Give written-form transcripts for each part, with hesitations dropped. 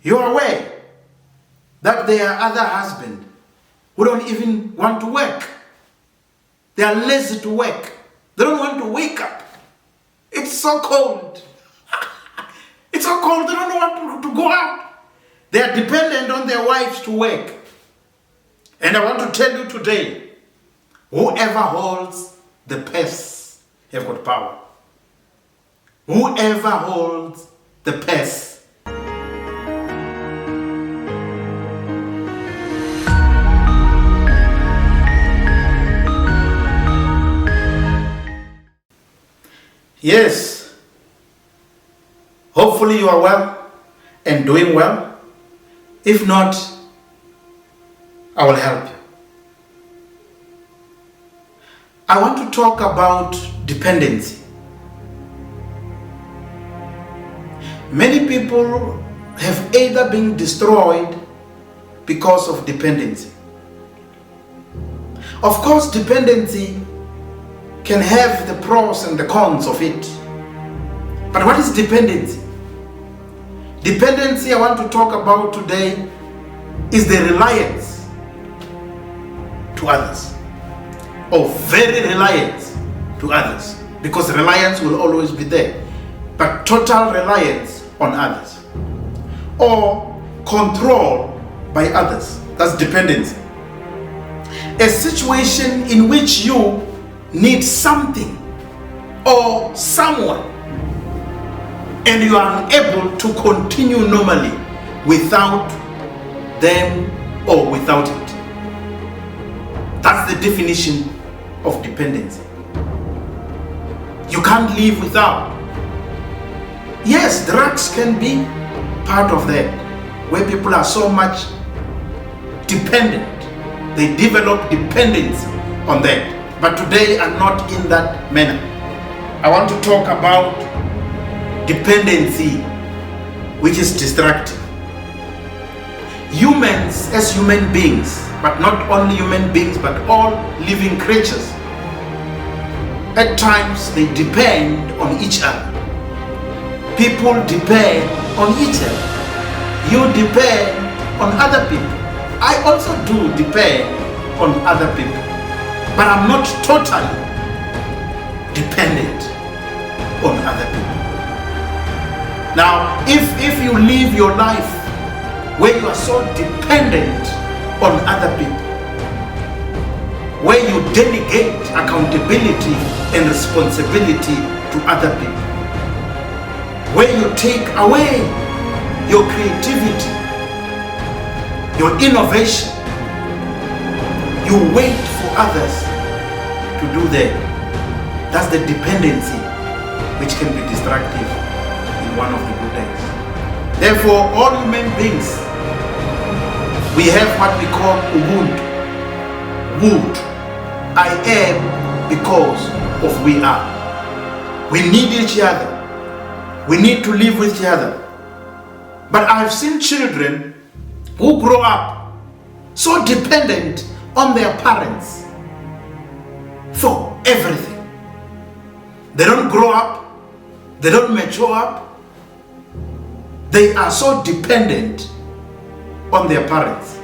You are aware that there are other husbands who don't even want to work. They are lazy to work. They don't want to wake up. It's so cold. It's so cold, they don't want to go out. They are dependent on their wives to work. And I want to tell you today, whoever holds the purse have got power. Whoever holds the purse. Yes, hopefully you are well and doing well. If not, I will help you. I want to talk about dependency. Many people have either been destroyed because of dependency. Of course, dependency can have the pros and the cons of it. But what is dependency? Dependency I want to talk about today is the reliance to others, or very reliance to others, because reliance will always be there, but total reliance on others, or control by others. That's dependency. A situation in which you need something or someone and you are unable to continue normally without them or without it. That's the definition of dependency. You can't live without. Yes, drugs can be part of that, where people are so much dependent. They develop dependency on that. But today I'm not in that manner. I want to talk about dependency, which is destructive. Humans as human beings, but not only human beings, but all living creatures, at times they depend on each other. People depend on each other. You depend on other people. I also do depend on other people. But I'm not totally dependent on other people. Now, if you live your life where you are so dependent on other people, where you delegate accountability and responsibility to other people, where you take away your creativity, your innovation, you wait for others to do that. That's the dependency which can be destructive in one of the good days. Therefore, all human beings, we have what we call Ubuntu. Wood. I am because of we are. We need each other. We need to live with each other. But I've seen children who grow up so dependent on their parents for everything. They don't grow up, they don't mature up, they are so dependent on their parents.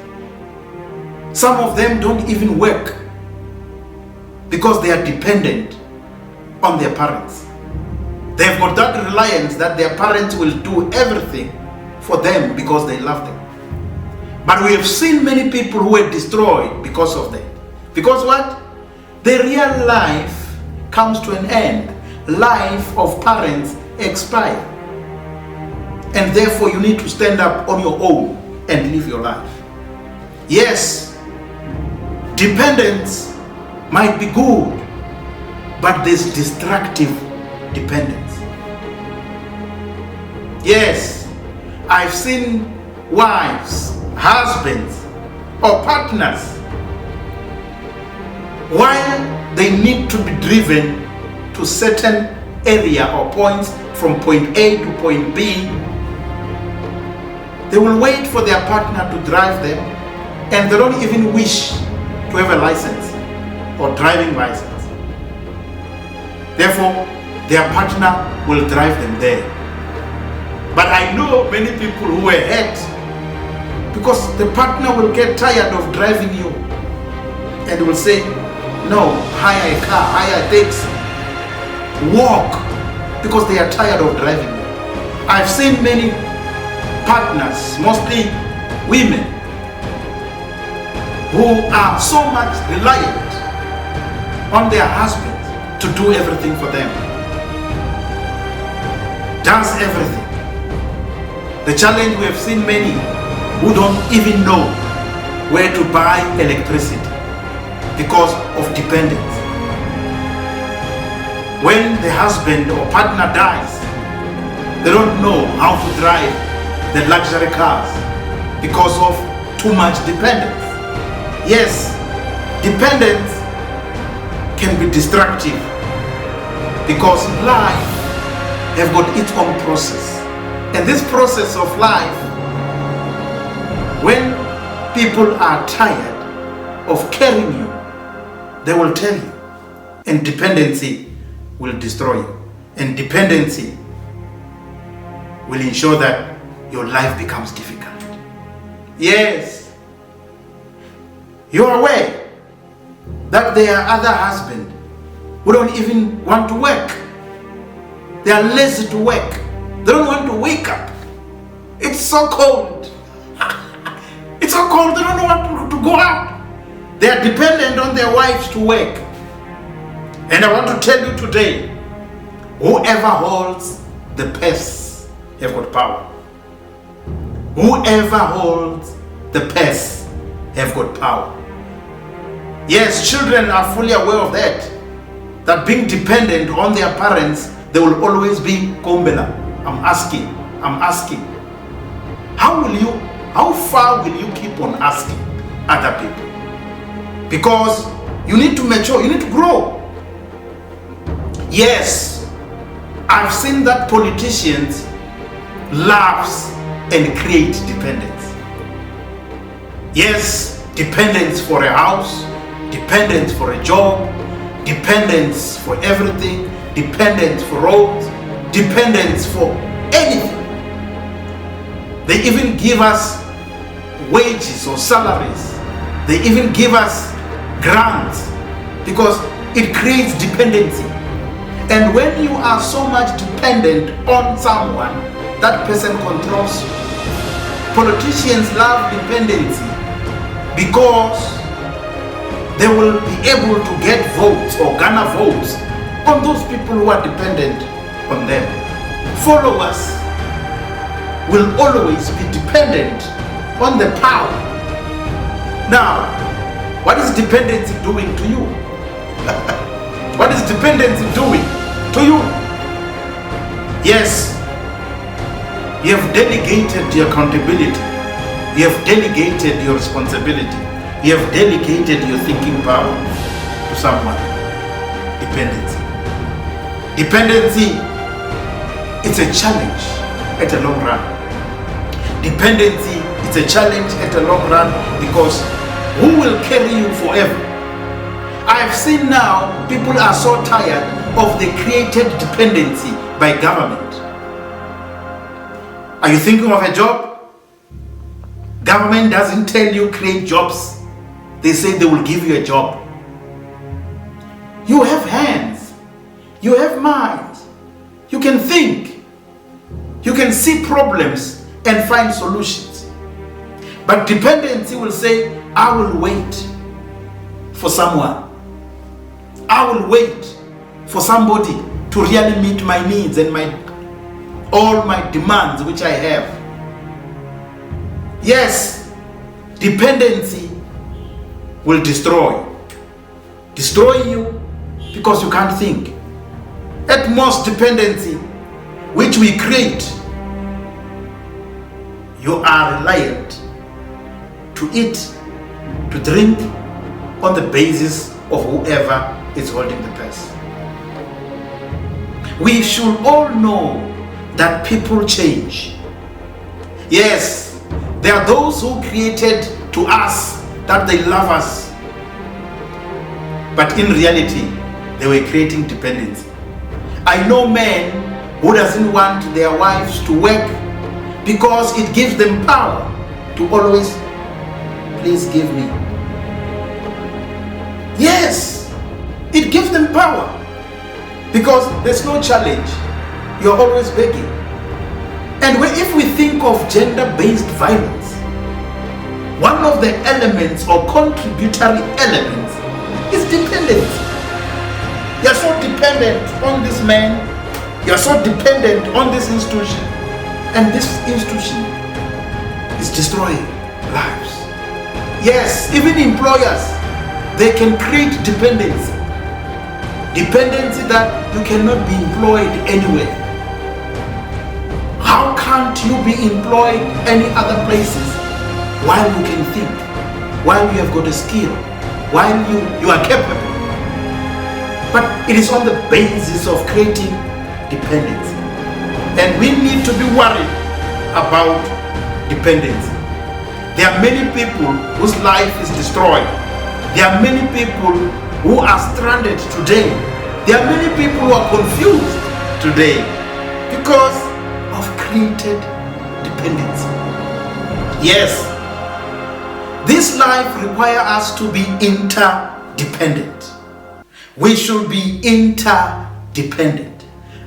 Some of them don't even work because they are dependent on their parents. They've got that reliance that their parents will do everything for them because they love them. But we have seen many people who were destroyed because of that. Because what? The real life comes to an end. Life of parents expire. And therefore you need to stand up on your own and live your life. Yes, dependence might be good, but there's destructive dependence. Yes, I've seen wives, husbands, or partners, while they need to be driven to certain area or points from point A to point B, they will wait for their partner to drive them, and they don't even wish to have a license or driving license. Therefore, their partner will drive them there. But I know many people who were hurt because the partner will get tired of driving you and will say, no, hire a car, hire a taxi, walk, because they are tired of driving you. I've seen many partners, mostly women, who are so much reliant on their husbands to do everything for them. Does everything. The challenge, we have seen many who don't even know where to buy electricity because of dependence. When the husband or partner dies, they don't know how to drive the luxury cars because of too much dependence. Yes, dependence can be destructive because life has got its own process. And this process of life, when people are tired of carrying you, they will tell you. And dependency will destroy you. And dependency will ensure that your life becomes difficult. Yes. You are aware that there are other husbands who don't even want to work. They are lazy to work. They don't want to wake up. It's so cold. It's so cold, they don't want to go out. They are dependent on their wives to work. And I want to tell you today, whoever holds the purse have got power. Whoever holds the purse have got power. Yes, children are fully aware of that. That being dependent on their parents, they will always be kombela. I'm asking. How far will you keep on asking other people? Because you need to mature, you need to grow. Yes, I've seen that politicians laughs and create dependence. Yes, dependence for a house, dependence for a job, dependence for everything, dependence for roads, dependence for anything. They even give us wages or salaries. They even give us grants because it creates dependency. And when you are so much dependent on someone, that person controls you. Politicians love dependency because they will be able to get votes or garner votes on those people who are dependent on them. Followers will always be dependent on the power. Now, what is dependency doing to you? What is dependency doing to you? Yes, you have delegated your accountability. You have delegated your responsibility. You have delegated your thinking power to someone. Dependency. Dependency, it's a challenge at a long run. Dependency, it's a challenge at a long run because who will carry you forever? I've seen now people are so tired of the created dependency by government. Are you thinking of a job? Government doesn't tell you create jobs. They say they will give you a job. You have hands. You have minds. You can think. You can see problems and find solutions. But dependency will say, I will wait for someone. I will wait for somebody to really meet my needs and all my demands which I have. Yes, dependency will destroy you because you can't think. At most, dependency which we create, you are reliant to eat, to drink on the basis of whoever is holding the purse. We should all know that people change. Yes, there are those who created to us that they love us, but in reality they were creating dependency. I know men who doesn't want their wives to work because it gives them power to always, please give me. Yes, it gives them power because there's no challenge. You're always begging. And if we think of gender-based violence, one of the elements or contributory elements is dependency. You're so dependent on this man, you're so dependent on this institution, and this institution is destroying lives. Yes, even employers, they can create dependency. Dependency that you cannot be employed anywhere. How can't you be employed any other places while you can think, while you have got a skill, while you are capable? But it is on the basis of creating dependency. And we need to be worried about dependency. There are many people whose life is destroyed. There are many people who are stranded today. There are many people who are confused today because of created dependency. Yes, this life requires us to be interdependent. We should be interdependent.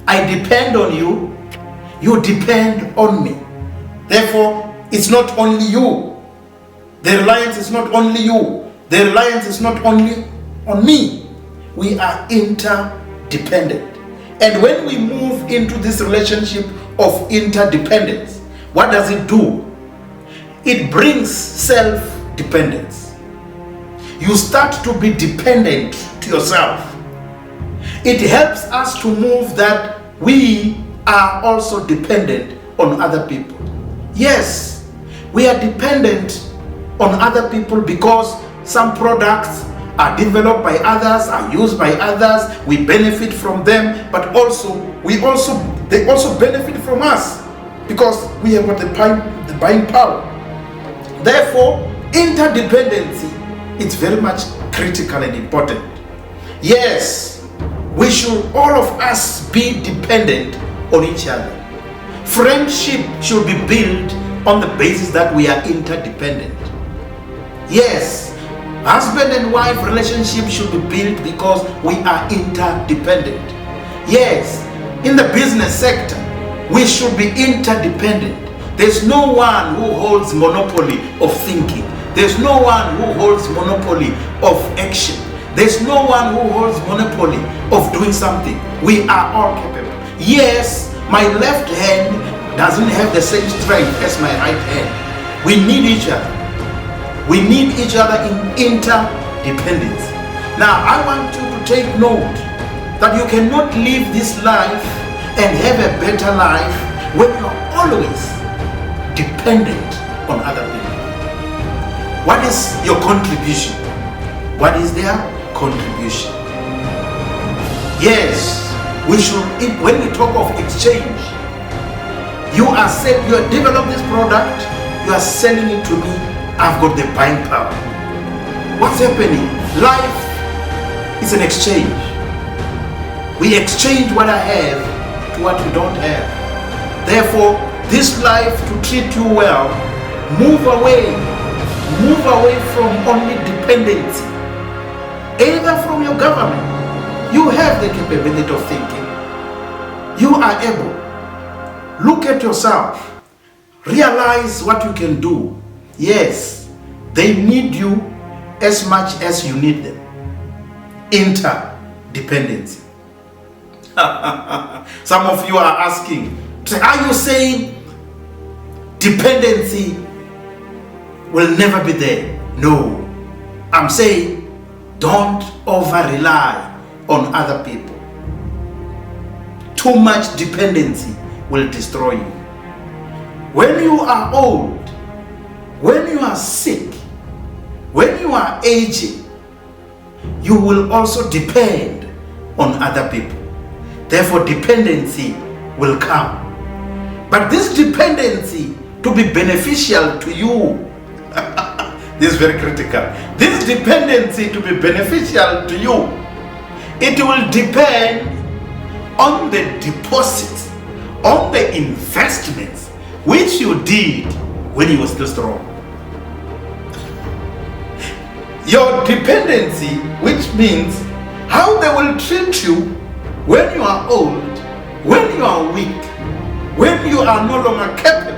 I depend on you, you depend on me. Therefore, it's not only you. The reliance is not only you. The reliance is not only on me. We are interdependent. And when we move into this relationship of interdependence, what does it do? It brings self-dependence. You start to be dependent to yourself. It helps us to move that we are also dependent on other people. Yes, we are dependent on other people because some products are developed by others, are used by others, we benefit from them, but they also benefit from us because we have got the buying power. Therefore, interdependency is very much critical and important. Yes, we should all of us be dependent on each other. Friendship should be built on the basis that we are interdependent. Yes, husband and wife relationship should be built because we are interdependent. Yes, in the business sector, we should be interdependent. There's no one who holds monopoly of thinking. There's no one who holds monopoly of action. There's no one who holds monopoly of doing something. We are all capable. Yes, my left hand doesn't have the same strength as my right hand. We need each other. We need each other in interdependence. Now, I want you to take note that you cannot live this life and have a better life when you're always dependent on other people. What is your contribution? What is their contribution? Yes, we should, when we talk of exchange, you are developing this product, you are selling it to me, I've got the buying power. What's happening? Life is an exchange. We exchange what I have to what you don't have. Therefore, this life to treat you well, move away from only dependency, either from your government. You have the capability of thinking. You are able. Look at yourself. Realize what you can do. Yes, they need you as much as you need them. Interdependency. Some of you are asking, are you saying dependency will never be there? No. I'm saying don't over-rely on other people. Too much dependency will destroy you. When you are old, when you are sick, when you are aging, you will also depend on other people. Therefore, dependency will come. But this dependency to be beneficial to you, this is very critical. This dependency to be beneficial to you, it will depend on the deposits, on the investments which you did when you were still strong. Your dependency, which means how they will treat you when you are old, when you are weak, when you are no longer capable.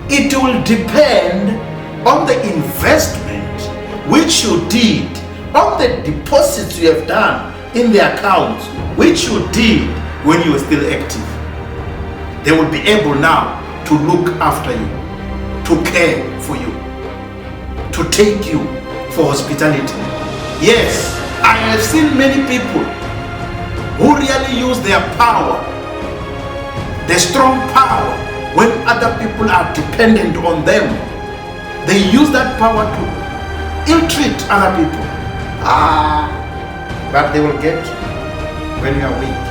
It will depend on the investment which you did, on the deposits you have done in the accounts which you did when you were still active. They will be able now to look after you, to care for you, to take you for hospitality. Yes, I have seen many people who really use their power, their strong power, when other people are dependent on them. They use that power to ill-treat other people. But they will get you when you are weak,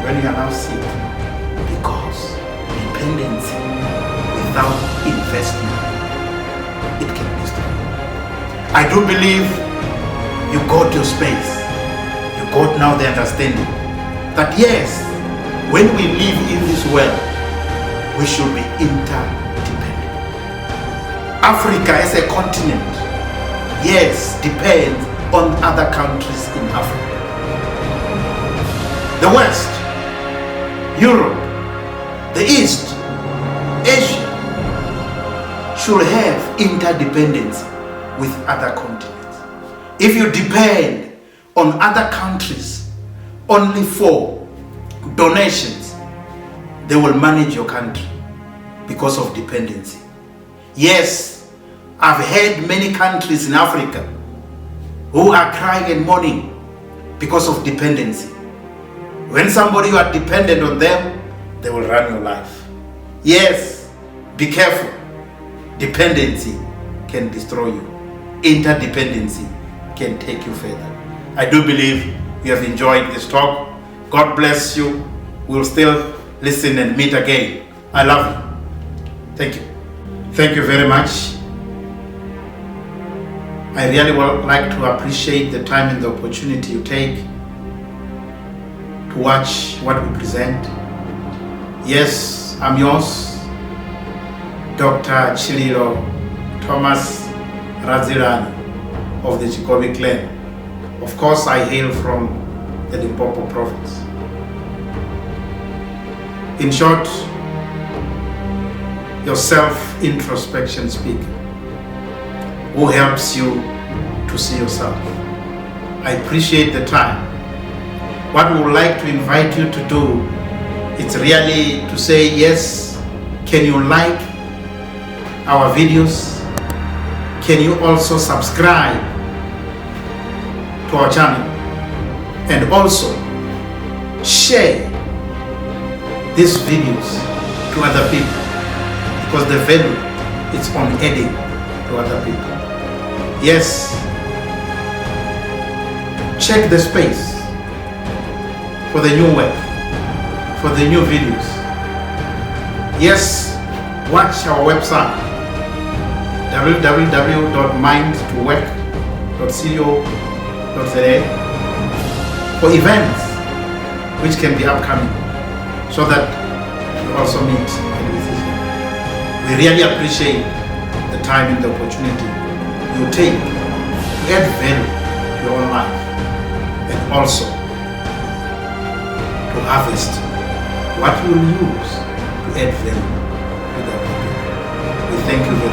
when you are now sick, because dependency without investment, it can destroy. I do believe you got your space. You got now the understanding that yes, when we live in this world, we should be interdependent. Africa as a continent, yes, depends on other countries in Africa. The West, Europe, the East, Asia should have interdependence with other continents. If you depend on other countries only for donations, they will manage your country because of dependency. Yes, I've heard many countries in Africa who are crying and mourning because of dependency. When somebody you are dependent on them, they will run your life. Yes, be careful. Dependency can destroy you. Interdependency can take you further. I do believe you have enjoyed this talk. God bless you. We'll still listen and meet again. I love you. Thank you. Thank you very much. I really would like to appreciate the time and the opportunity you take to watch what we present. Yes, I'm yours, Dr. Chililo Thomas Razirani of the Chikobi clan. Of course, I hail from the Limpopo province. In short, your self-introspection speaker who helps you to see yourself. I appreciate the time. What we would like to invite you to do is really to say, yes, can you like our videos? Can you also subscribe to our channel? And also share these videos to other people, because the value is on adding to other people. Yes, check the space for the new work, for the new videos. Yes, watch our website www.mindtowork.co.za for events which can be upcoming, so that you also meet and visit. We really appreciate the time and the opportunity you take to add value to your own life, and also to harvest what you will use to add value to the people. We thank you very much.